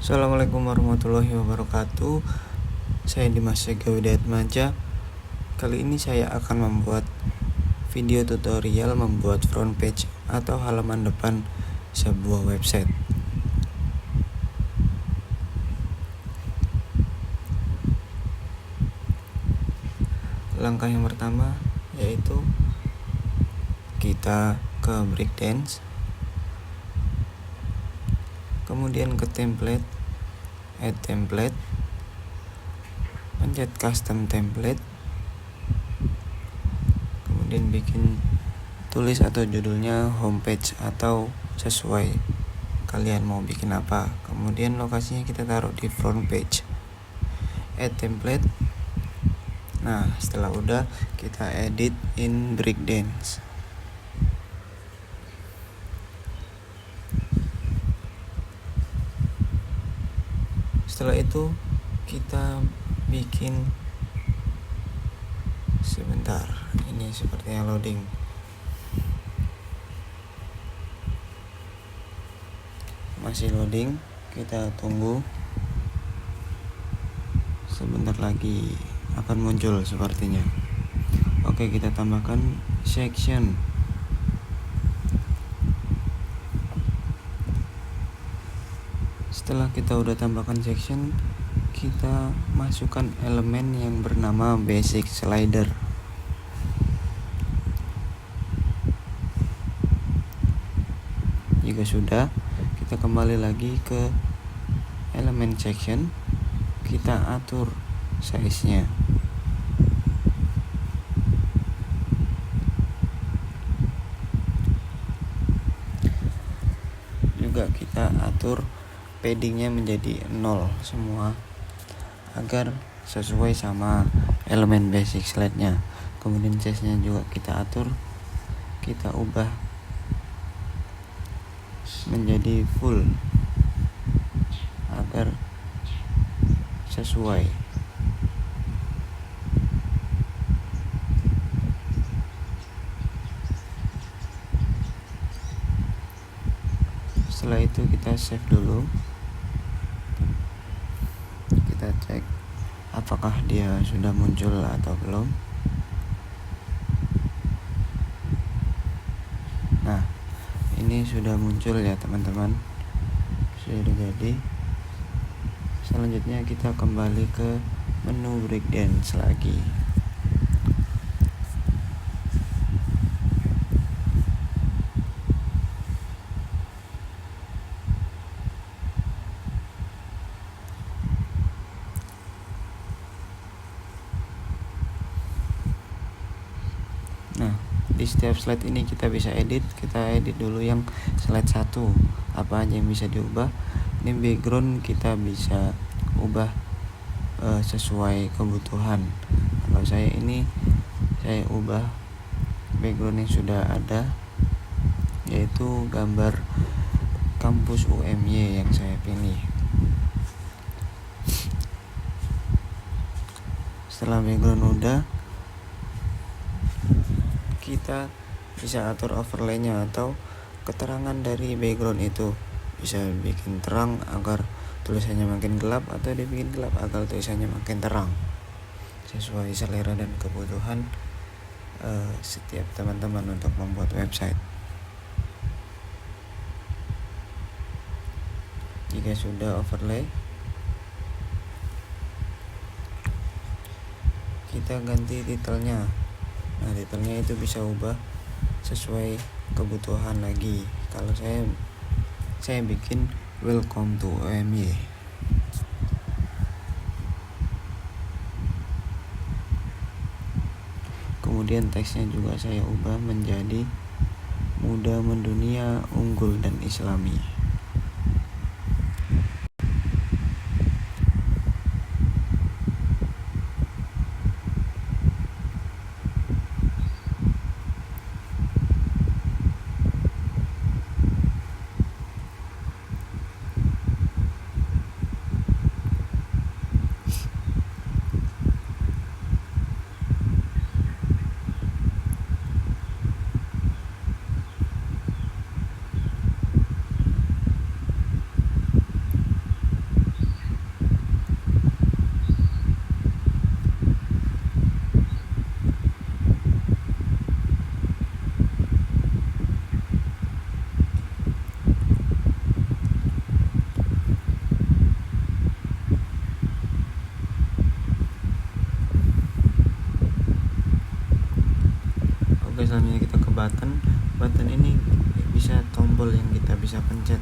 Assalamualaikum warahmatullahi wabarakatuh. Saya Dimas Ega Widayatmaja. Kali ini saya akan membuat video tutorial membuat front page atau halaman depan sebuah website. Langkah yang pertama yaitu kita ke Breakdance, kemudian ke template, add template, pencet custom template, kemudian bikin tulis atau judulnya homepage atau sesuai kalian mau bikin apa. Kemudian lokasinya kita taruh di front page, add template. Nah, setelah udah kita edit in Breakdance. Setelah itu kita bikin, sebentar, ini sepertinya loading. Masih loading, kita tunggu. Sebentar lagi akan muncul sepertinya. Oke, kita tambahkan section. Setelah kita udah tambahkan section, kita masukkan elemen yang bernama basic slider. Jika sudah, kita kembali lagi ke elemen section, kita atur size-nya. Juga kita atur paddingnya menjadi 0 semua agar sesuai sama elemen basic slide-nya. Kemudian size-nya juga kita atur, kita ubah menjadi full agar sesuai. Setelah itu kita save dulu. Kita cek apakah dia sudah muncul atau belum. Nah, ini sudah muncul ya teman-teman, sudah jadi. Selanjutnya kita kembali ke menu Breakdance lagi. Nah, di setiap slide ini kita bisa edit. Kita edit dulu yang slide 1, apa aja yang bisa diubah. Ini background kita bisa ubah sesuai kebutuhan. Kalau saya ubah background yang sudah ada, yaitu gambar kampus UMY yang saya pilih. Setelah background udah, kita bisa atur overlay-nya atau keterangan dari background itu. Bisa bikin terang agar tulisannya makin gelap, atau dibikin gelap agar tulisannya makin terang, sesuai selera dan kebutuhan setiap teman-teman untuk membuat website. Jika sudah overlay, kita ganti titelnya. Nah, titelnya itu bisa ubah sesuai kebutuhan lagi. Kalau saya bikin welcome to UMY. Kemudian teksnya juga saya ubah menjadi muda mendunia, unggul dan islami. selanjutnya kita ke button ini bisa tombol yang kita bisa pencet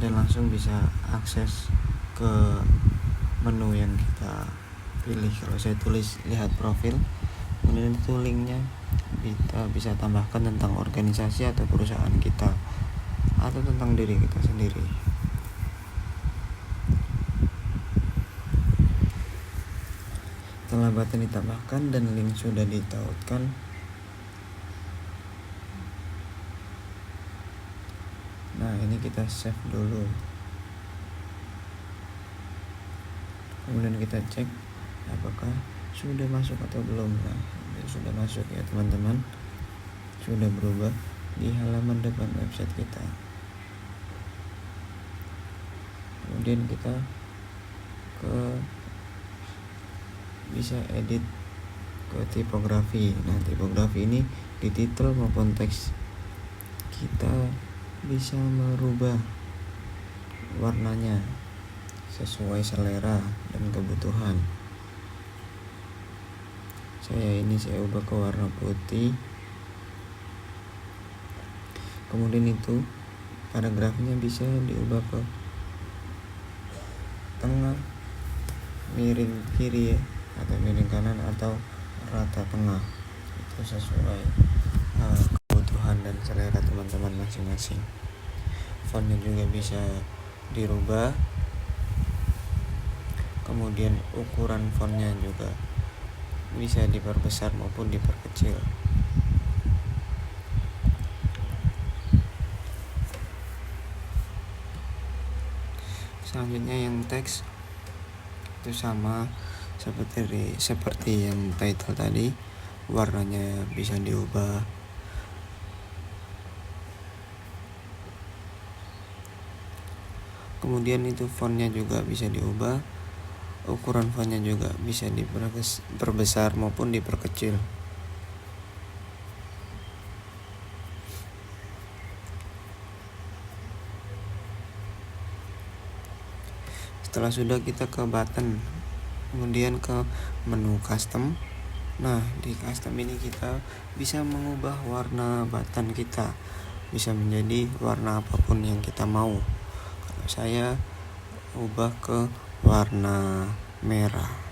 dan langsung bisa akses ke menu yang kita pilih. Kalau saya tulis lihat profil, kemudian itu linknya kita bisa tambahkan tentang organisasi atau perusahaan kita atau tentang diri kita sendiri. Setelah button ditambahkan dan link sudah ditautkan, nah ini kita save dulu, kemudian kita cek apakah sudah masuk atau belum. Nah sudah masuk ya teman-teman, sudah berubah di halaman depan website kita. Kemudian kita bisa edit ke tipografi. Nah tipografi ini di titel maupun teks kita bisa merubah warnanya sesuai selera dan kebutuhan. Saya ubah ke warna putih. Kemudian itu paragrafnya bisa diubah ke tengah, miring kiri ya, atau miring kanan, atau rata tengah. Itu sesuai kebutuhan dan selera teman-teman masing-masing. Fontnya juga bisa dirubah, kemudian ukuran fontnya juga bisa diperbesar maupun diperkecil. Selanjutnya yang teks itu sama seperti yang title tadi, warnanya bisa diubah, kemudian itu fontnya juga bisa diubah, ukuran fontnya juga bisa diperbesar maupun diperkecil. Setelah sudah, kita ke button, kemudian ke menu custom. Nah di custom ini kita bisa mengubah warna button kita, bisa menjadi warna apapun yang kita mau. Kalau saya ubah ke warna merah.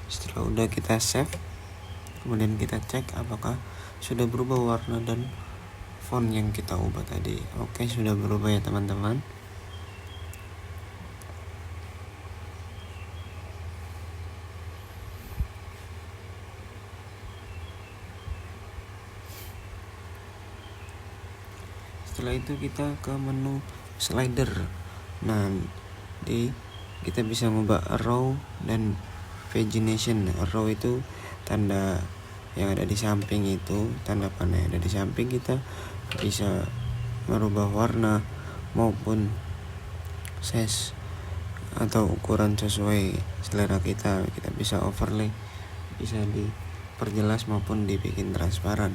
Setelah udah kita save, kemudian kita cek apakah sudah berubah warna dan font yang kita ubah tadi. Oke, sudah berubah ya teman-teman. Setelah itu kita ke menu slider. Nah kita bisa mengubah arrow dan pagination. Arrow itu tanda yang ada di samping, itu tanda panah yang ada di samping. Kita bisa merubah warna maupun size atau ukuran sesuai selera kita. Kita bisa overlay, bisa diperjelas maupun dibikin transparan.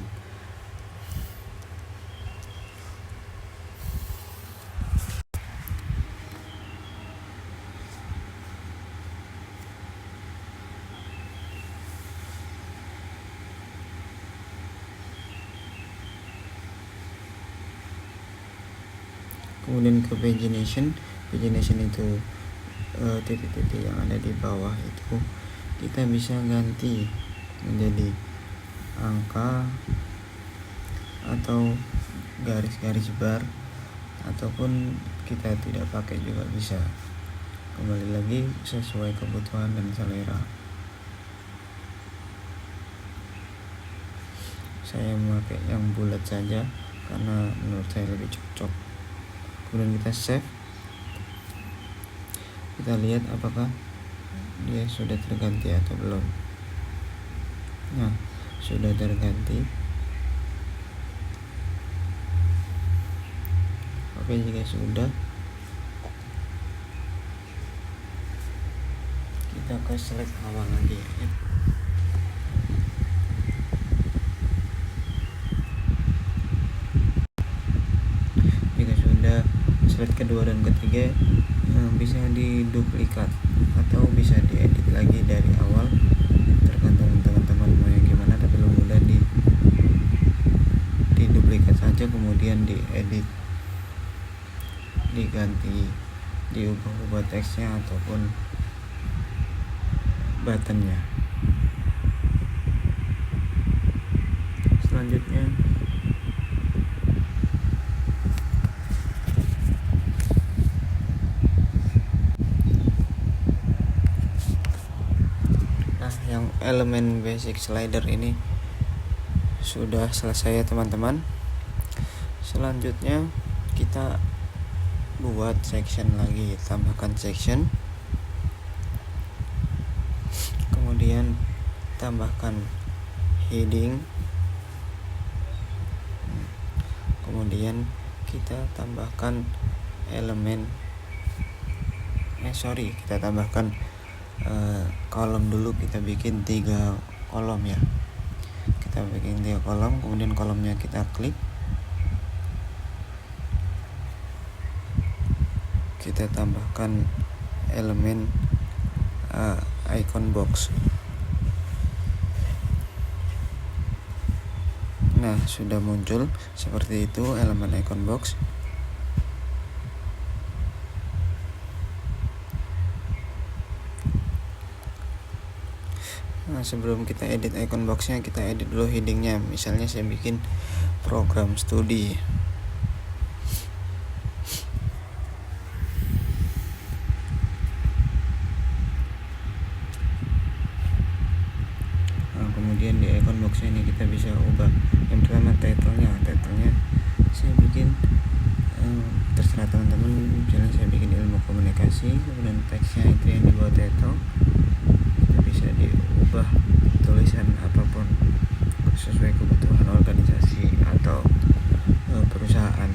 Kemudian ke pagination itu titik-titik yang ada di bawah itu kita bisa ganti menjadi angka atau garis-garis bar, ataupun kita tidak pakai juga bisa. Kembali lagi sesuai kebutuhan dan selera. Saya memakai yang bulat saja karena menurut saya lebih cocok. Kemudian kita save, kita lihat apakah dia sudah terganti atau belum. Nah, sudah terganti. Oke, jika sudah, kita ke select awal lagi ya. Jika sudah, slide kedua dan ketiga bisa diduplikat atau bisa diedit lagi dari awal, tergantung teman-teman mau yang gimana, tapi lebih mudah diduplikat saja kemudian diedit, diganti, diubah-ubah teksnya ataupun buttonnya. Selanjutnya yang elemen basic slider ini sudah selesai ya teman-teman. Selanjutnya kita buat section lagi, tambahkan section, kemudian tambahkan heading, kemudian kita tambahkan elemen kita tambahkan kolom dulu. Kita bikin 3 kolom ya, kita bikin 3 kolom, kemudian kolomnya kita klik, kita tambahkan elemen icon box. Nah, sudah muncul seperti itu elemen icon box. Nah, sebelum kita edit icon boxnya, kita edit dulu headingnya. Misalnya saya bikin program studi. Nah, kemudian di icon boxnya ini kita bisa ubah. Yang pertama title-nya saya bikin terserah teman-teman. Misalnya saya bikin ilmu komunikasi, kemudian teksnya itu yang di bawah title bisa diubah tulisan apapun sesuai kebutuhan organisasi atau perusahaan.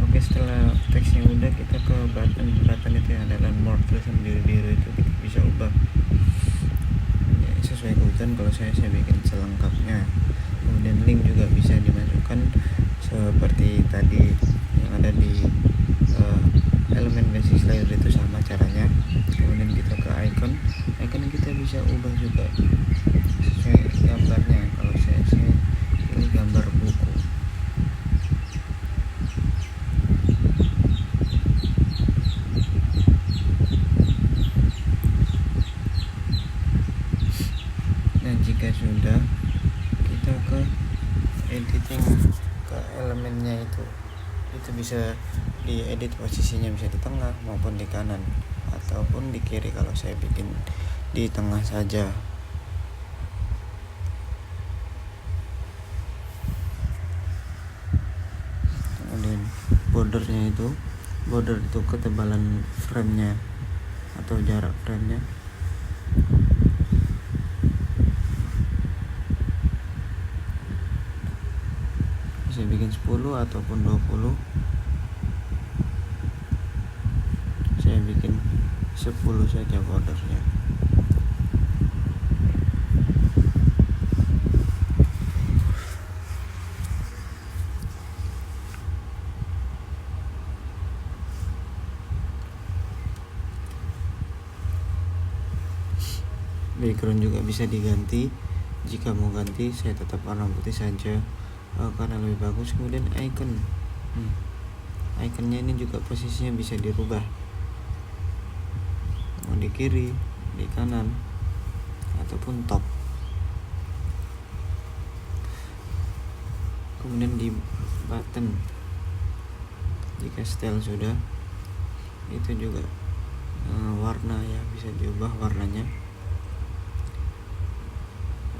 Oke, setelah teksnya udah, kita ke button itu yang ada landmark tulisan biru-biru itu kita bisa ubah ya, sesuai kebutuhan. Kalau saya bikin selengkapnya. Kemudian link juga bisa dimasukkan seperti tadi yang ada di elemen basic slider, itu sama caranya. Kemudian kita ke icon kita bisa ubah juga sesuai gambarnya. Kalau saya pilih gambar buku. Jika sudah, kita ke editing, ke elemennya itu bisa diedit posisinya, bisa di tengah maupun di kanan ataupun di kiri. Kalau saya bikin di tengah saja. Kemudian border itu ketebalan frame-nya atau jarak frame-nya. Saya bikin 10 ataupun 20. Saya bikin 10 saja bordernya. Background juga bisa diganti. Jika mau ganti, saya tetap warna putih saja karena lebih bagus. Kemudian iconnya ini juga posisinya bisa dirubah, mau di kiri, di kanan, ataupun top. Kemudian di button, jika style sudah, itu juga warna ya, bisa diubah warnanya,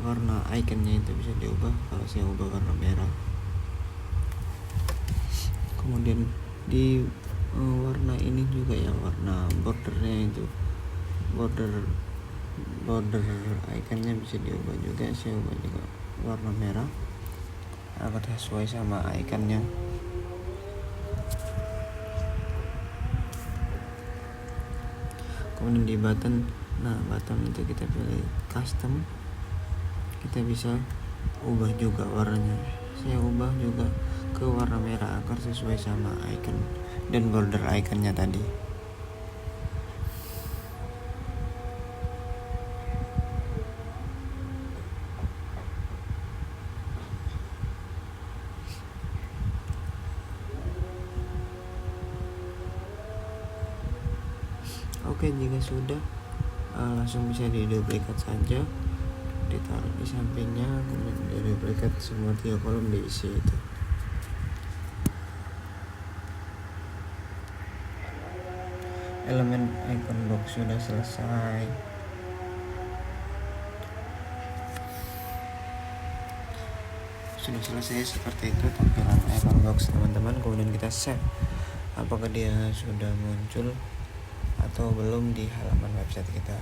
warna iconnya itu bisa diubah. Kalau saya ubah warna merah. Kemudian di warna ini juga ya, warna bordernya itu, border iconnya bisa diubah juga. Saya ubah juga warna merah agar sesuai sama iconnya. Kemudian di button, button itu kita pilih custom, kita bisa ubah juga warnanya. Saya ubah juga ke warna merah agar sesuai sama icon dan border iconnya tadi. Oke, jika sudah, langsung bisa diduplikat saja, ditaruh di sampingnya, kemudian diduplikat semua 3 kolom diisi itu. Elemen icon box sudah selesai. Sudah selesai seperti itu tampilan icon box teman-teman. Kemudian kita save. Apakah dia sudah muncul atau belum di halaman website kita?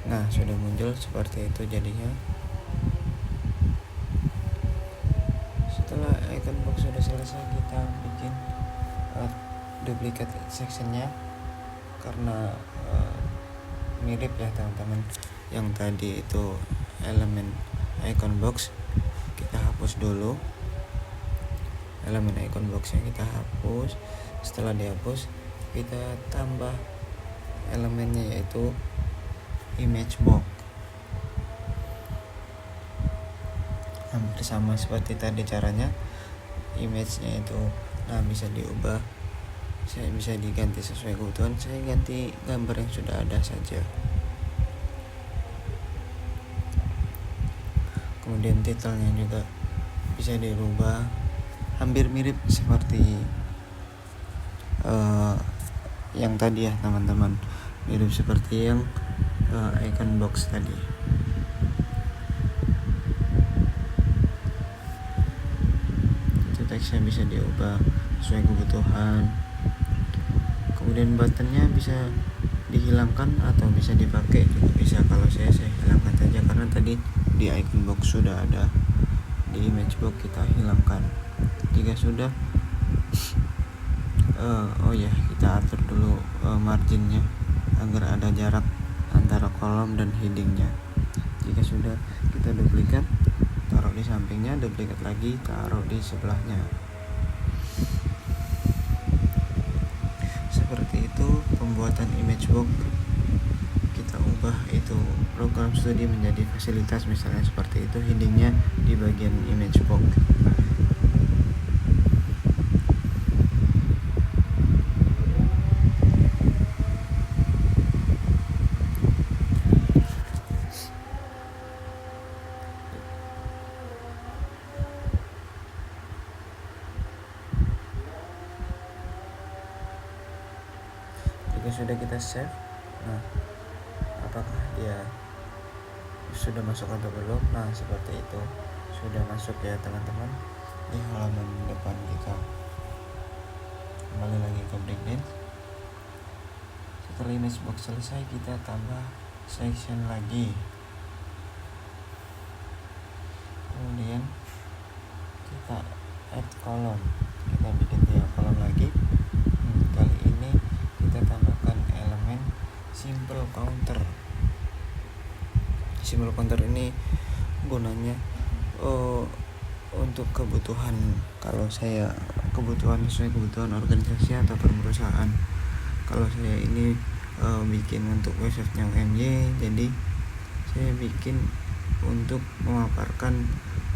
Nah, sudah muncul seperti itu jadinya. Setelah icon box sudah selesai, kita bikin duplicate sectionnya, karena mirip ya teman-teman. Yang tadi itu elemen icon box, kita hapus dulu elemen icon boxnya, kita hapus. Setelah dihapus, kita tambah elemennya, yaitu image box. Hampir sama seperti tadi caranya. Image-nya itu bisa diubah, saya bisa diganti sesuai kebutuhan. Saya ganti gambar yang sudah ada saja. Kemudian titelnya juga bisa dirubah, hampir mirip seperti yang tadi ya teman-teman, mirip seperti yang icon box tadi. Itu teksnya bisa diubah sesuai kebutuhan. Kemudian buttonnya bisa dihilangkan atau bisa dipakai juga bisa. Kalau saya hilangkan saja, karena tadi di icon box sudah ada, di image box kita hilangkan. Jika sudah, kita atur dulu marginnya agar ada jarak antara kolom dan headingnya. Jika sudah, kita duplikat, taruh di sampingnya, duplikat lagi, taruh di sebelahnya. Seperti itu pembuatan image box. Kita ubah itu program studi menjadi fasilitas, misalnya seperti itu, headingnya di bagian image box. Sudah kita save. Apakah dia sudah masuk atau belum? Seperti itu, sudah masuk ya teman-teman di halaman depan kita. Kembali lagi ke Breakdance. Setelah image box selesai, kita tambah section lagi. Kemudian kita add kolom, kita bikin 3 kolom lagi. Kali ini kita tambahkan elemen simple counter. Simple counter ini gunanya untuk kebutuhan, kalau saya kebutuhan sesuai kebutuhan organisasi atau perusahaan. Kalau saya ini bikin untuk websitenya UMY, jadi saya bikin untuk memaparkan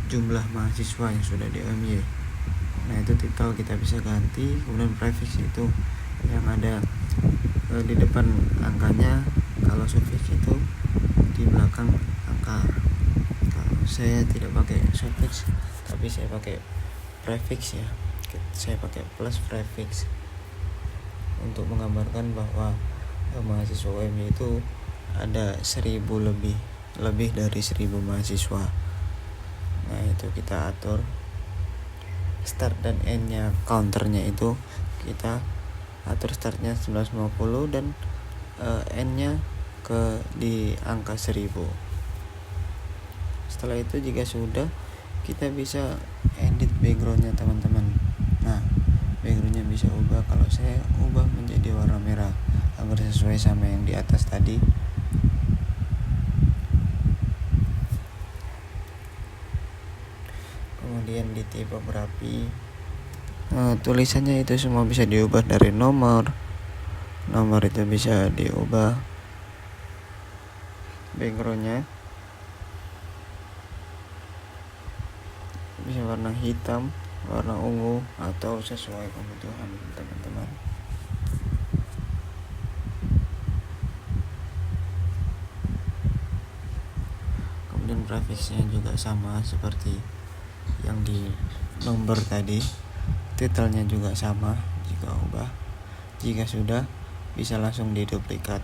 jumlah mahasiswa yang sudah di UMY. Itu titel kita bisa ganti. Kemudian prefix itu yang ada di depan angkanya, kalau suffix itu di belakang angka. Kalau saya tidak pakai suffix, tapi saya pakai prefix ya, saya pakai plus prefix untuk menggambarkan bahwa mahasiswa UMY itu ada 1000 lebih dari 1000 mahasiswa. Nah itu kita atur start dan end nya, counternya itu kita atur startnya 950 dan end nya di angka 1000. Setelah itu jika sudah, kita bisa edit backgroundnya teman-teman. Nah backgroundnya bisa ubah, kalau saya ubah menjadi warna merah agar sesuai sama yang di atas tadi. Kemudian di tipografi, tulisannya itu semua bisa diubah dari nomor itu bisa diubah. Backgroundnya bisa warna hitam, warna ungu, atau sesuai kebutuhan teman-teman. Kemudian grafisnya juga sama seperti yang di nomor tadi, titelnya juga sama. Jika sudah, bisa langsung diduplikat,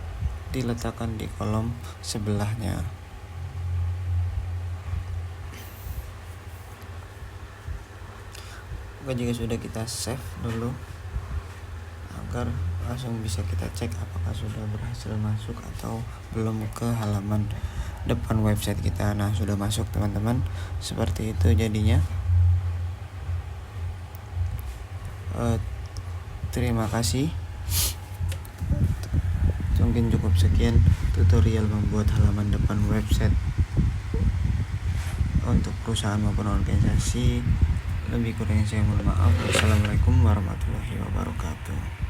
diletakkan di kolom sebelahnya. Jika sudah, kita save dulu agar langsung bisa kita cek apakah sudah berhasil masuk atau belum ke halaman depan website kita. Nah sudah masuk teman-teman, seperti itu jadinya. Terima kasih. Mungkin cukup sekian tutorial membuat halaman depan website untuk perusahaan maupun organisasi. Lebih kurangnya saya mohon maaf. Wassalamualaikum warahmatullahi wabarakatuh.